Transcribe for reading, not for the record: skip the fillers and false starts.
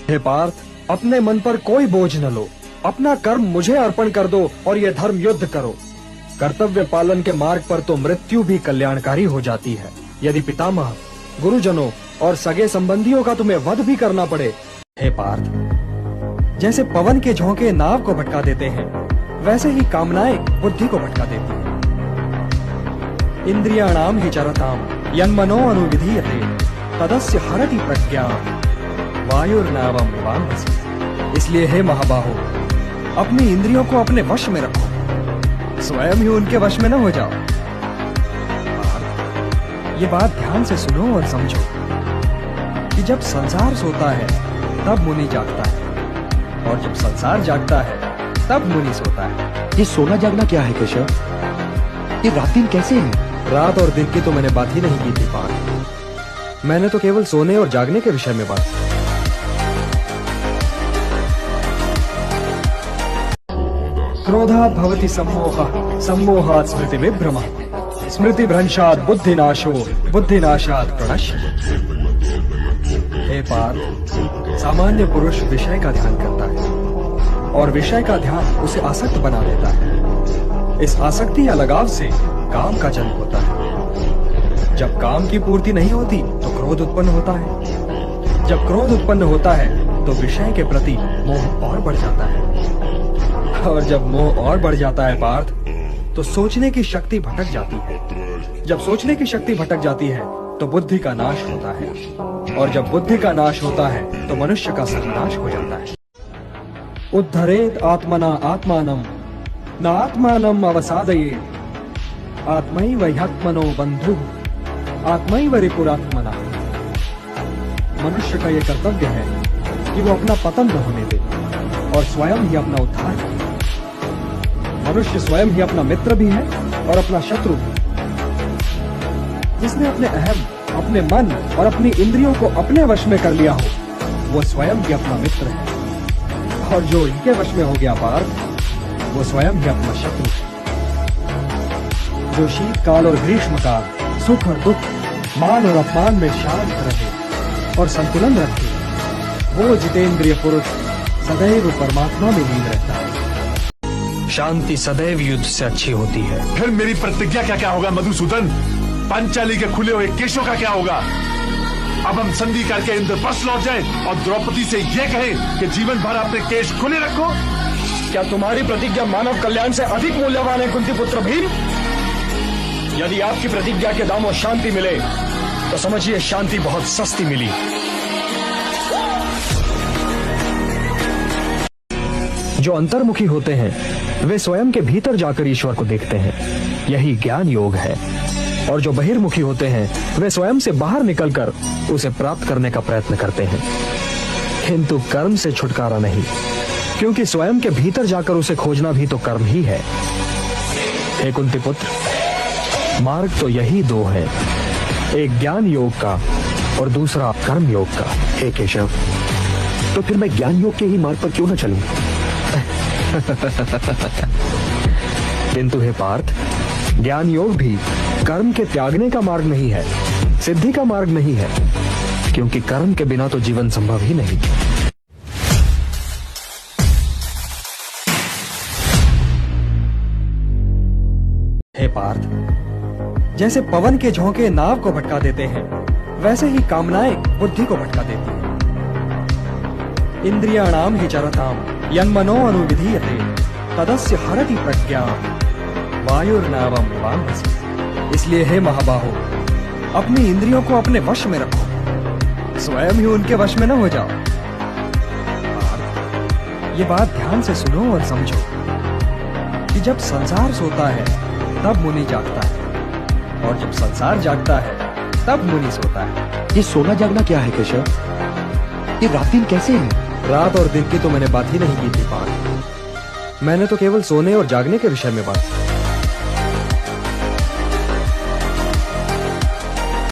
हे पार्थ, अपने मन पर कोई बोझ न लो, अपना कर्म मुझे अर्पण कर दो और ये धर्म युद्ध करो। कर्तव्य पालन के मार्ग पर तो मृत्यु भी कल्याणकारी हो जाती है। यदि पितामह, गुरुजनों और सगे संबंधियों का तुम्हें वध भी करना पड़े। हे पार्थ, जैसे पवन के झोंके नाव को भटका देते हैं, वैसे ही कामनाएं बुद्धि को भटका देती हैं। इंद्रियाणाम हि चरताम यन्मनो अनुविधीयते तदस्य हरति प्रज्ञा वायुर्नावम विवाम्भसि। इसलिए हे महाबाहो, अपनी इंद्रियों को अपने वश में रखो, स्वयं ही उनके वश में न हो जाओ। ये बात ध्यान से सुनो और समझो कि जब संसार सोता है तब मुनि जागता है, और जब संसार जागता है तब मुनि सोता है। ये सोना जागना क्या है केशव? ये रात दिन कैसे है? रात और दिन की तो मैंने बात ही नहीं की थी पार्थ। मैंने तो केवल सोने और जागने के विषय में बात की। क्रोधात् भवति सम्मोहः, सम्मोहात् स्मृति विभ्रमः, स्मृति भ्रंशात् बुद्धिनाशो, बुद्धिनाशात् प्रणश्यति। हे पार्थ, सामान्य पुरुष विषय का ध्यान करता है और विषय का ध्यान उसे आसक्त बना देता है। इस आसक्ति या लगाव से काम का जन्म होता है। जब काम की पूर्ति नहीं होती तो क्रोध उत्पन्न होता है। जब क्रोध उत्पन्न होता है तो विषय के प्रति मोह और बढ़ जाता है, और जब मोह और बढ़ जाता है पार्थ, तो सोचने की शक्ति भटक जाती है। जब सोचने की शक्ति भटक जाती है तो बुद्धि का नाश होता है, और जब बुद्धि का नाश होता है तो मनुष्य का सर्वनाश हो जाता है। उद्धरेत आत्मना आत्मानम न आत्मानम अवसादयेत आत्मैव ह्यात्मनो बन्धुः आत्मैव रिपुरात्मना। मनुष्य का यह कर्तव्य है कि वो अपना पतन न होने दे और स्वयं ही अपना उद्धार करे। मनुष्य स्वयं ही अपना मित्र भी है और अपना शत्रु भी। जिसने अपने अहम, अपने मन और अपनी इंद्रियों को अपने वश में कर लिया हो, वो स्वयं ही अपना मित्र है, और जो इनके वश में हो गया पार्थ, वो स्वयं ही अपना शत्रु है। जो शीतकाल और ग्रीष्म काल, सुख और दुख, मान और अपमान में शांत रहे और संतुलन रखे, वो जितेंद्रिय पुरुष सदैव परमात्मा में लीन रहता है। शांति सदैव युद्ध से अच्छी होती है। फिर मेरी प्रतिज्ञा क्या क्या होगा मधुसूदन? पांचाली के खुले हुए केशों का क्या होगा? अब हम संधि करके इंद्रप्रस्थ लौट जाएं और द्रौपदी से ये कहें कि जीवन भर अपने केश खुले रखो। क्या तुम्हारी प्रतिज्ञा मानव कल्याण से अधिक मूल्यवान है कुंती पुत्र भीम? यदि आपकी प्रतिज्ञा के दामों शांति मिले तो समझिए शांति बहुत सस्ती मिली। जो अंतर्मुखी होते हैं वे स्वयं के भीतर जाकर ईश्वर को देखते हैं, यही ज्ञान योग है। और जो बहिर्मुखी होते हैं वे स्वयं से बाहर निकलकर उसे प्राप्त करने का प्रयत्न करते हैं, किंतु कर्म से छुटकारा नहीं, क्योंकि स्वयं के भीतर जाकर उसे खोजना भी तो कर्म ही है। हे कुंती पुत्र, मार्ग तो यही दो है, एक ज्ञान योग का और दूसरा कर्म योग का। हे केशव, तो फिर मैं ज्ञान योग के ही मार्ग पर क्यों न चलूं? किंतु हे पार्थ, ज्ञान योग भी कर्म के त्यागने का मार्ग नहीं है, सिद्धि का मार्ग नहीं है, क्योंकि कर्म के बिना तो जीवन संभव ही नहीं। हे पार्थ, जैसे पवन के झोंके नाव को भटका देते हैं, वैसे ही कामनाएं बुद्धि को भटका देती हैं। इंद्रियाणाम हि चरताम यन्मनो अनुविधीयते तदस्य हरति प्रज्ञा वायुर्नावम विवाम्भसि। इसलिए हे महाबाहो, अपनी इंद्रियों को अपने वश में रखो, स्वयं ही उनके वश में न हो जाओ। ये बात ध्यान से सुनो और समझो कि जब संसार सोता है तब मुनि जागता है, और जब संसार जागता है तब मुनि सोता है। ये सोना जागना क्या है केशव? ये रात दिन कैसे है? रात और दिन की तो मैंने बात ही नहीं की थी पार्थ। मैंने तो केवल सोने और जागने के विषय में बात की।